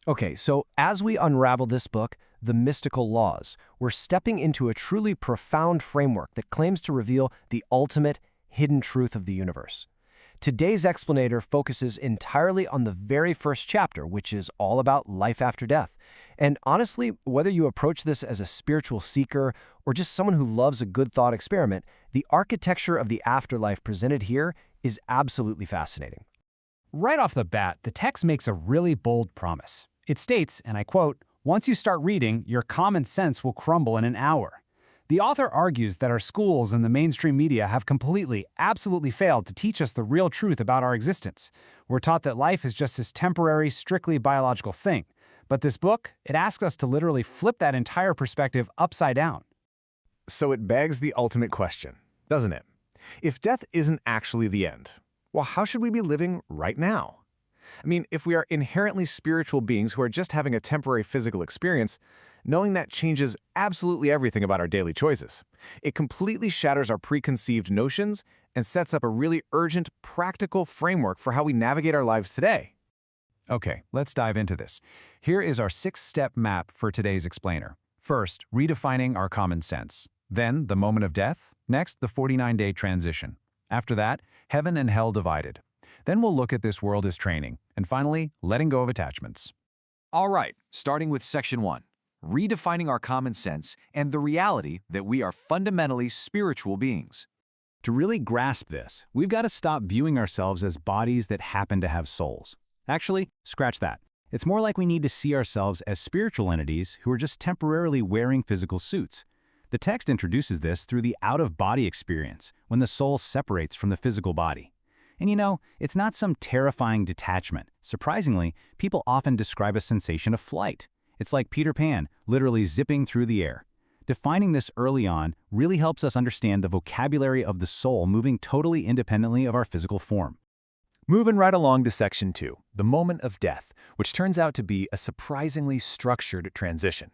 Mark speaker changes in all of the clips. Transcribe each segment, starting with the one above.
Speaker 1: Okay, so as we unravel this book, The Mystical Laws, we're stepping into a truly profound framework that claims to reveal the ultimate hidden truth of the universe. Today's explanator focuses entirely on the very first chapter, which is all about life after death. And honestly, whether you approach this as a spiritual seeker or just someone who loves a good thought experiment, the architecture of the afterlife presented here is absolutely fascinating.
Speaker 2: Right off the bat, the text makes a really bold promise. It states, and I quote, "Once you start reading, your common sense will crumble in an hour." The author argues that our schools and the mainstream media have absolutely failed to teach us the real truth about our existence. We're taught that life is just this temporary, strictly biological thing. But this book, it asks us to literally flip that entire perspective upside down.
Speaker 3: So it begs the ultimate question, doesn't it? If death isn't actually the end, well, how should we be living right now? I mean, if we are inherently spiritual beings who are just having a temporary physical experience, knowing that changes absolutely everything about our daily choices. It completely shatters our preconceived notions and sets up a really urgent, practical framework for how we navigate our lives today.
Speaker 2: Okay, let's dive into this. Here is our 6-step map for today's explainer. First, redefining our common sense. Then, the moment of death. Next, the 49-day transition. After that, heaven and hell divided. Then we'll look at this world as training. And finally, letting go of attachments.
Speaker 4: All right, starting with Section 1, redefining our common sense and the reality that we are fundamentally spiritual beings.
Speaker 2: To really grasp this, we've got to stop viewing ourselves as bodies that happen to have souls. Actually, scratch that. It's more like we need to see ourselves as spiritual entities who are just temporarily wearing physical suits. The text introduces this through the out-of-body experience, when the soul separates from the physical body. And you know, it's not some terrifying detachment. Surprisingly, people often describe a sensation of flight. It's like Peter Pan, literally zipping through the air. Defining this early on really helps us understand the vocabulary of the soul moving totally independently of our physical form.
Speaker 3: Moving right along to Section 2, the moment of death, which turns out to be a surprisingly structured transition.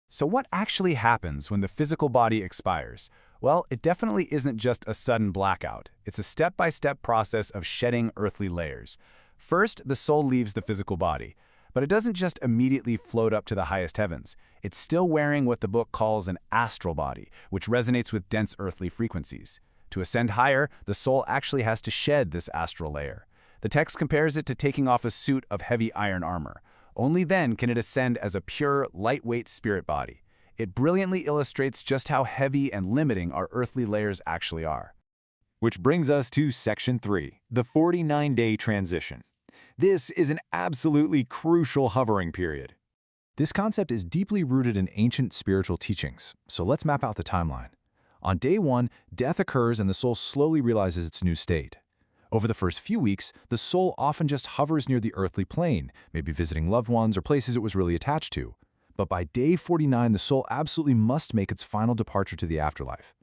Speaker 3: So what actually happens when the physical body expires? Well, it definitely isn't just a sudden blackout. It's a step-by-step process of shedding earthly layers. First, the soul leaves the physical body. But it doesn't just immediately float up to the highest heavens. It's still wearing what the book calls an astral body, which resonates with dense earthly frequencies. To ascend higher, the soul actually has to shed this astral layer. The text compares it to taking off a suit of heavy iron armor. Only then can it ascend as a pure, lightweight spirit body. It brilliantly illustrates just how heavy and limiting our earthly layers actually are.
Speaker 4: Which brings us to Section 3, the 49-day transition. This is an absolutely crucial hovering period.
Speaker 5: This concept is deeply rooted in ancient spiritual teachings, so let's map out the timeline. On day 1, death occurs and the soul slowly realizes its new state. Over the first few weeks, the soul often just hovers near the earthly plane, maybe visiting loved ones or places it was really attached to. But by day 49, the soul absolutely must make its final departure to the afterlife.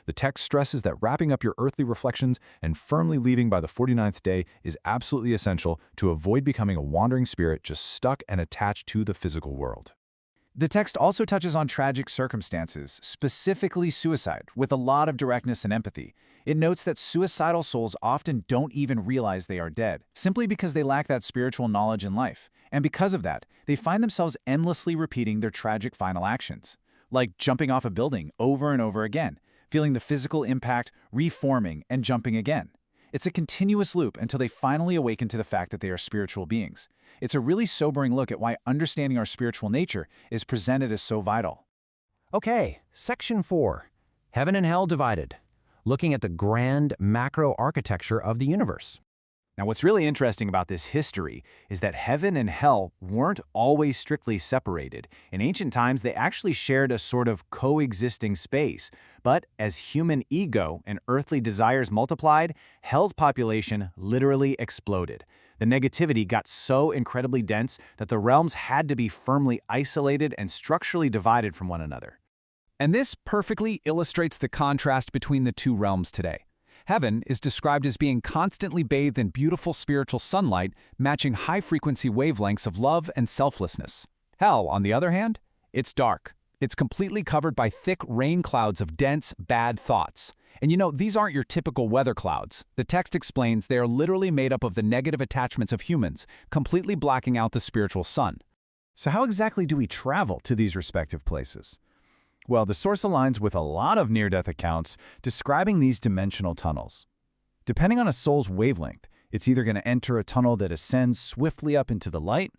Speaker 5: The text stresses that wrapping up your earthly reflections and firmly leaving by the 49th day is absolutely essential to avoid becoming a wandering spirit just stuck and attached to the physical world.
Speaker 2: The text also touches on tragic circumstances, specifically suicide, with a lot of directness and empathy. It notes that suicidal souls often don't even realize they are dead, simply because they lack that spiritual knowledge in life. And because of that, they find themselves endlessly repeating their tragic final actions, like jumping off a building over and over again, feeling the physical impact, reforming, and jumping again. It's a continuous loop until they finally awaken to the fact that they are spiritual beings. It's a really sobering look at why understanding our spiritual nature is presented as so vital.
Speaker 1: Okay, Section 4, Heaven and Hell Divided, looking at the grand macro architecture of the universe.
Speaker 4: Now, what's really interesting about this history is that heaven and hell weren't always strictly separated. In ancient times, they actually shared a sort of coexisting space. But as human ego and earthly desires multiplied, hell's population literally exploded. The negativity got so incredibly dense that the realms had to be firmly isolated and structurally divided from one another.
Speaker 2: And this perfectly illustrates the contrast between the two realms today. Heaven is described as being constantly bathed in beautiful spiritual sunlight, matching high-frequency wavelengths of love and selflessness. Hell, on the other hand, it's dark. It's completely covered by thick rain clouds of dense, bad thoughts. And you know, these aren't your typical weather clouds. The text explains they are literally made up of the negative attachments of humans, completely blacking out the spiritual sun.
Speaker 3: So how exactly do we travel to these respective places? Well, the source aligns with a lot of near-death accounts describing these dimensional tunnels. Depending on a soul's wavelength, it's either going to enter a tunnel that ascends swiftly up into the light,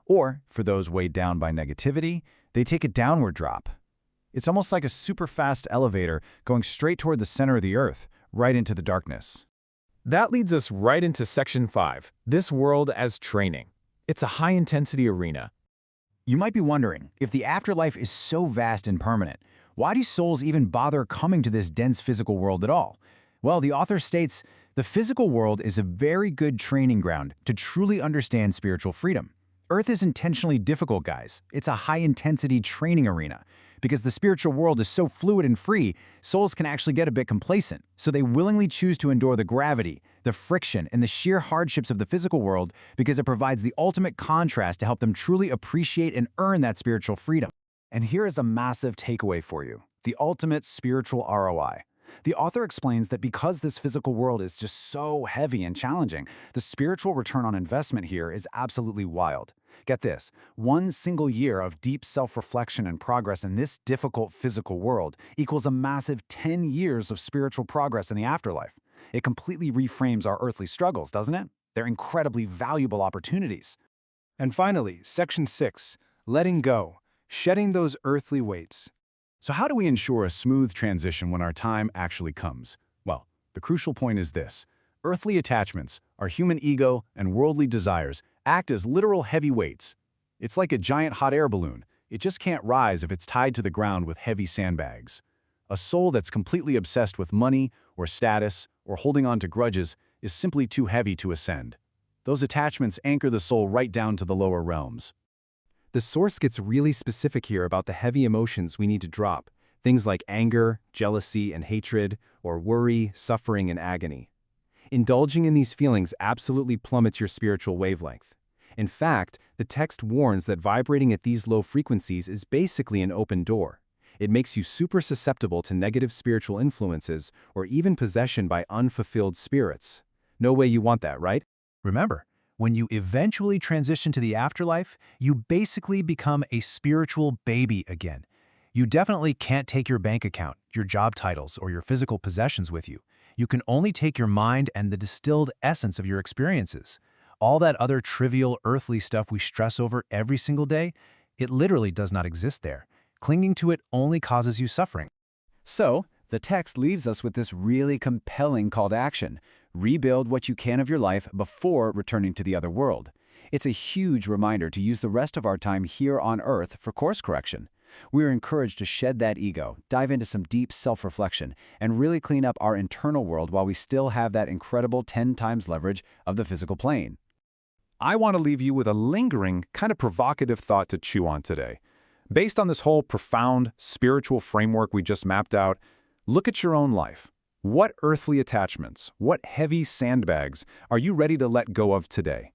Speaker 3: or, for those weighed down by negativity, they take a downward drop. It's almost like a super fast elevator going straight toward the center of the earth, right into the darkness.
Speaker 5: That leads us right into Section 5, This World as Training. It's a high-intensity arena.
Speaker 4: You might be wondering, if the afterlife is so vast and permanent, why do souls even bother coming to this dense physical world at all? Well, the author states, the physical world is a very good training ground to truly understand spiritual freedom. Earth is intentionally difficult, guys. It's a high-intensity training arena. Because the spiritual world is so fluid and free, souls can actually get a bit complacent, so they willingly choose to endure the gravity, the friction, and the sheer hardships of the physical world because it provides the ultimate contrast to help them truly appreciate and earn that spiritual freedom.
Speaker 2: And here is a massive takeaway for you, the ultimate spiritual ROI. The author explains that because this physical world is just so heavy and challenging, the spiritual return on investment here is absolutely wild. Get this, one single year of deep self-reflection and progress in this difficult physical world equals a massive 10 years of spiritual progress in the afterlife. It completely reframes our earthly struggles, doesn't it? They're incredibly valuable opportunities.
Speaker 3: And finally, Section 6, Letting Go, Shedding Those Earthly Weights.
Speaker 2: So how do we ensure a smooth transition when our time actually comes? Well, the crucial point is this. Earthly attachments, our human ego and worldly desires, act as literal heavy weights. It's like a giant hot air balloon. It just can't rise if it's tied to the ground with heavy sandbags. A soul that's completely obsessed with money or status or holding on to grudges is simply too heavy to ascend. Those attachments anchor the soul right down to the lower realms.
Speaker 3: The source gets really specific here about the heavy emotions we need to drop, things like anger, jealousy, and hatred, or worry, suffering, and agony. Indulging in these feelings absolutely plummets your spiritual wavelength. In fact, the text warns that vibrating at these low frequencies is basically an open door. It makes you super susceptible to negative spiritual influences or even possession by unfulfilled spirits. No way you want that, right?
Speaker 5: Remember, when you eventually transition to the afterlife, you basically become a spiritual baby again. You definitely can't take your bank account, your job titles, or your physical possessions with you. You can only take your mind and the distilled essence of your experiences. All that other trivial earthly stuff we stress over every single day, it literally does not exist there. Clinging to it only causes you suffering.
Speaker 2: So, the text leaves us with this really compelling call to action. Rebuild what you can of your life before returning to the other world. It's a huge reminder to use the rest of our time here on Earth for course correction. We are encouraged to shed that ego, dive into some deep self-reflection, and really clean up our internal world while we still have that incredible 10 times leverage of the physical plane.
Speaker 3: I want to leave you with a lingering, kind of provocative thought to chew on today. Based on this whole profound spiritual framework we just mapped out, look at your own life. What earthly attachments, what heavy sandbags are you ready to let go of today?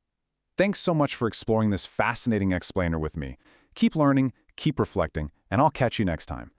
Speaker 3: Thanks so much for exploring this fascinating explainer with me. Keep learning, keep reflecting, and I'll catch you next time.